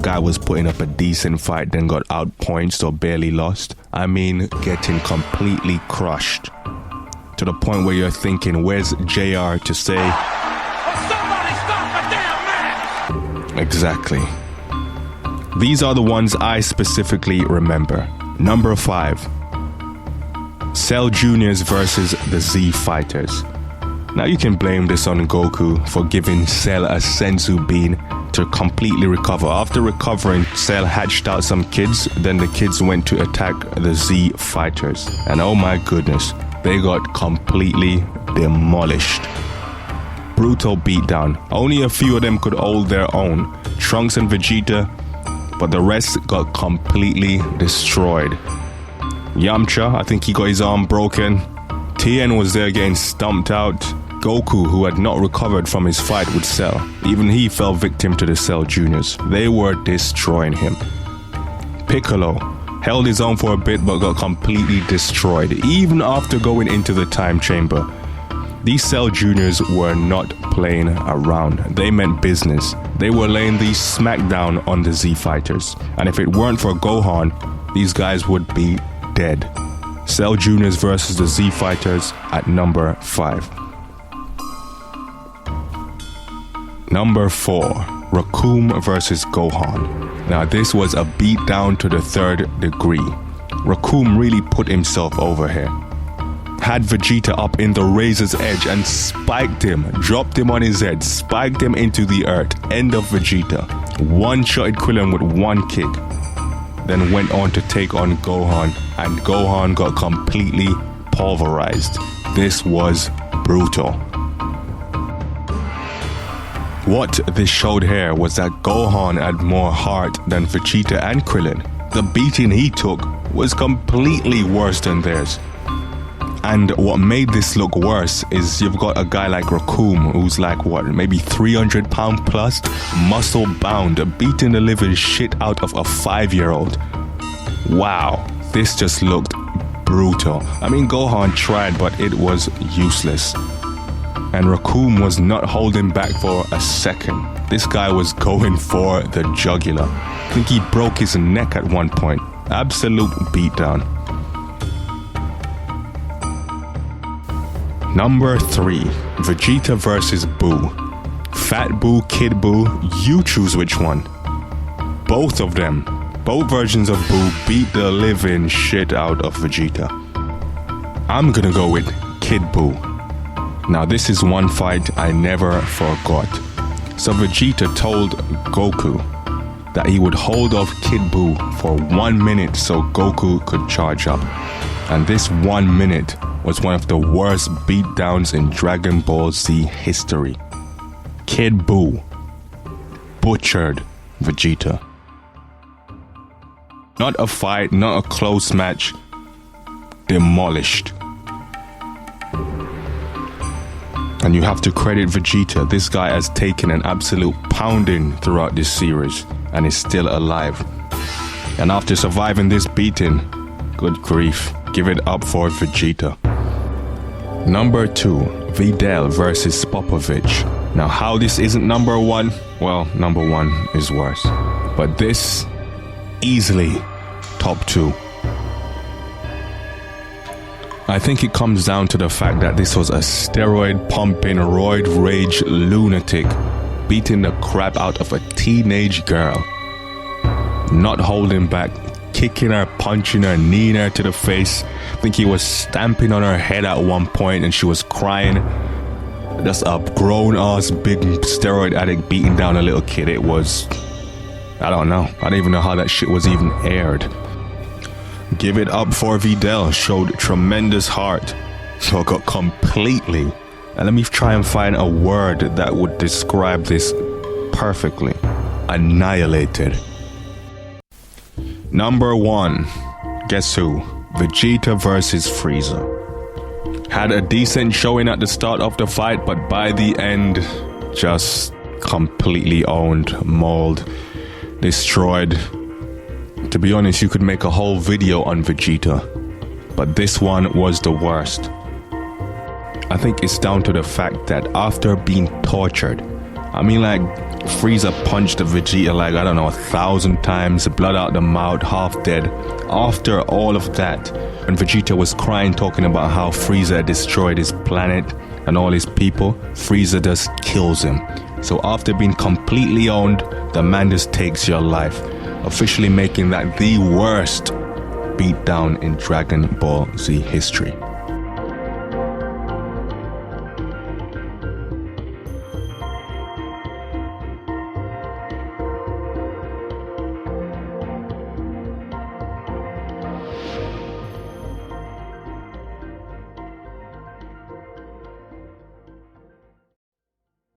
guy was putting up a decent fight, then got outpointed or barely lost. I mean, getting completely crushed. To the point where you're thinking, where's JR to say, somebody stop the damn man! Exactly. These are the ones I specifically remember. Number 5. Cell Juniors versus the Z Fighters. Now you can blame this on Goku for giving Cell a senzu bean to completely recover. After recovering, Cell hatched out some kids, then the kids went to attack the Z Fighters. And oh my goodness, they got completely demolished. Brutal beatdown. Only a few of them could hold their own. Trunks and Vegeta, but the rest got completely destroyed. Yamcha, I think he got his arm broken. Tien was there getting stumped out. Goku, who had not recovered from his fight with Cell, even he fell victim to the Cell Juniors. They were destroying him. Piccolo held his own for a bit but got completely destroyed, even after going into the time chamber. These Cell Juniors were not playing around. They meant business. They were laying the smackdown on the Z Fighters. And if it weren't for Gohan, these guys would be dead. Cell Juniors versus the Z Fighters at number 5. Number 4. Raccoon versus Gohan. Now this was a beatdown to the 3rd degree. Raccoon really put himself over here. Had Vegeta up in the razor's edge and spiked him, dropped him on his head, spiked him into the earth. End of Vegeta. One-shotted Krillin with one kick. Then went on to take on Gohan, and Gohan got completely pulverized. This was brutal. What this showed here was that Gohan had more heart than Vegeta and Krillin. The beating he took was completely worse than theirs. And what made this look worse is you've got a guy like Raccoon, who's like, what, maybe 300 pound plus, muscle bound, beating the living shit out of a 5-year-old. Wow, this just looked brutal. I mean, Gohan tried, but it was useless. And Raccoon was not holding back for a second. This guy was going for the jugular. I think he broke his neck at one point. Absolute beatdown. Number 3. Vegeta versus Boo. Fat Boo, Kid Boo, you choose which one. Both of them, both versions of Boo beat the living shit out of Vegeta. I'm gonna go with Kid Boo. Now this is one fight I never forgot. So Vegeta told Goku that he would hold off Kid Boo for 1 minute so Goku could charge up. And this 1 minute was one of the worst beatdowns in Dragonball Z history. Kid Boo butchered Vegeta. Not a fight, not a close match. Demolished. And you have to credit Vegeta. This guy has taken an absolute pounding throughout this series and is still alive. And after surviving this beating, good grief, give it up for Vegeta. Number 2, Vidal versus Popovich. Now how this isn't number 1? Well, number 1 is worse. But this, easily top 2. I think it comes down to the fact that this was a steroid-pumping, roid rage lunatic beating the crap out of a teenage girl. Not holding back, kicking her, punching her, kneeing her to the face. I think he was stamping on her head at one point and she was crying. Just a grown-ass big steroid addict beating down a little kid. It was... I don't know. I don't even know how that shit was even aired. Give it up for Vidal, showed tremendous heart. So got completely, and let me try and find a word that would describe this perfectly, annihilated. Number 1, guess who? Vegeta versus Frieza. Had a decent showing at the start of the fight, but by the end, just completely owned, mauled, destroyed. To be honest, you could make a whole video on Vegeta, but this one was the worst. I think it's down to the fact that after being tortured, I mean, like, Frieza punched Vegeta like, I don't know, 1,000 times, blood out the mouth, half dead. After all of that, when Vegeta was crying, talking about how Frieza had destroyed his planet and all his people, Frieza just kills him. So after being completely owned, the man just takes your life, officially making that the worst beatdown in Dragon Ball Z history.